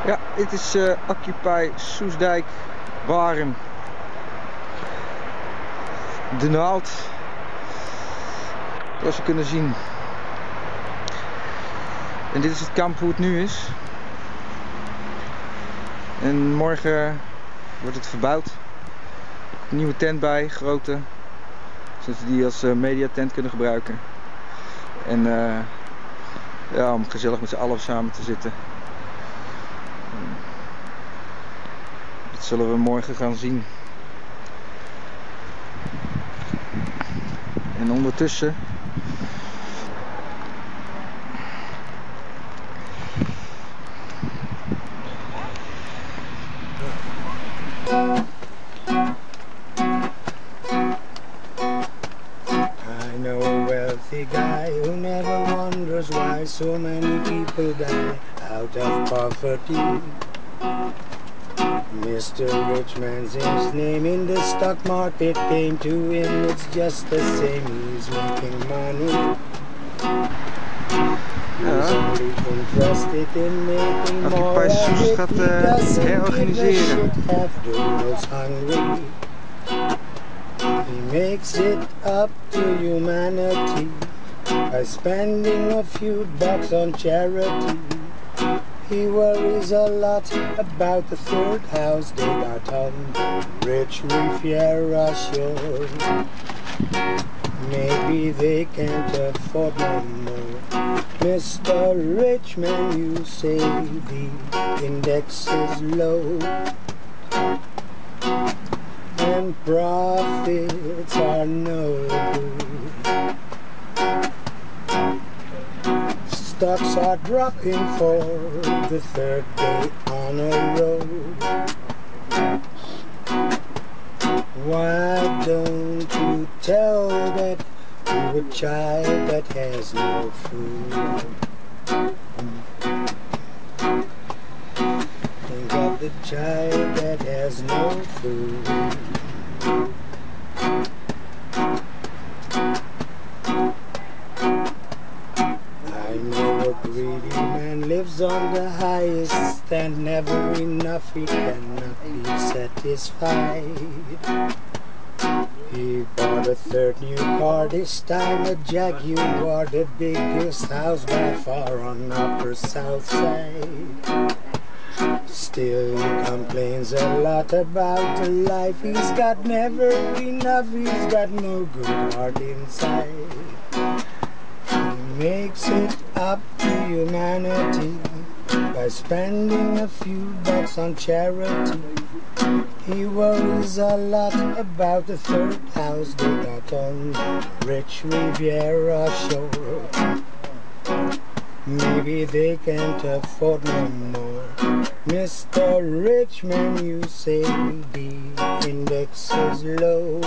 Ja, dit is Occupy Soestdijk, Baren, De Naald, zoals we kunnen zien. En dit is het kamp hoe het nu is. En morgen wordt het verbouwd. Een nieuwe tent bij, grote, zodat we die als mediatent kunnen gebruiken. En ja, om gezellig met z'n allen samen te zitten. Dat zullen we morgen gaan zien. En ondertussen I know a wealthy guy who never wonders why so many people die out of poverty. Mr. Richman's his name, in the stock market came to him, it's just the same, he's making money. He's only interested in making more Occupy of Soest it. gaat He doesn't give a herorganiseren. shit if the world's hungry. He makes it up to humanity by spending a few bucks on charity. He worries a lot about the third house they got on rich Riviera shore. Maybe they can't afford no more. Mr. Richman, you say the index is low and profits are no good. Stocks are dropping for the third day on a row. Why don't you tell that to a child that has no food? Think of the child that has no food. I know a greedy man lives on the highest, and never enough, he cannot be satisfied. He bought a third new car, this time a Jaguar, the biggest house by far on Upper South Side. Still he complains a lot about the life he's got, never enough, he's got no good heart inside. He makes it up to humanity by spending a few bucks on charity. He worries a lot about the third house they got on rich Riviera shore. Maybe they can't afford no more. Mr. Richman, you say the index is low.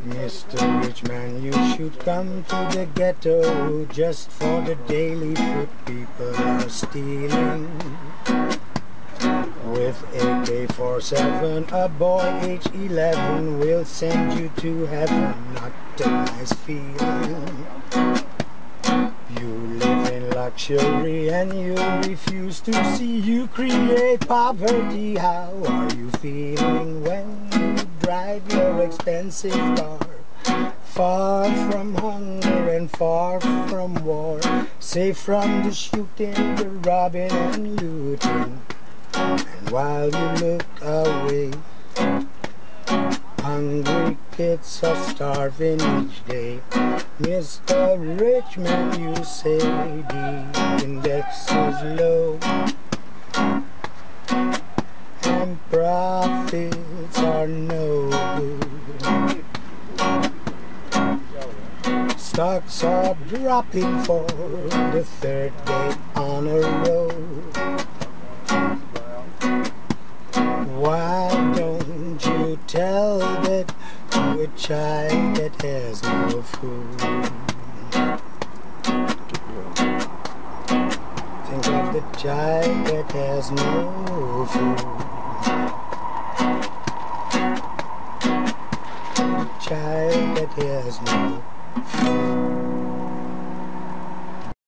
Mr. Richman, you should come to the ghetto just for the daily food people are stealing. With AK-47, a boy age 11 will send you to heaven, not a nice feeling. You live in luxury and you refuse to see you create poverty. How are you feeling when you drive your expensive car? Far from hunger and far from war, safe from the shooting, the robbing and looting. And while you look away, hungry kids are starving each day. Mr. Richman, you say the index is low and profits are no good. Stocks are dropping for the third day on a row. Why don't you tell that to a child that has no food? Think of the child that has no food. child that he has no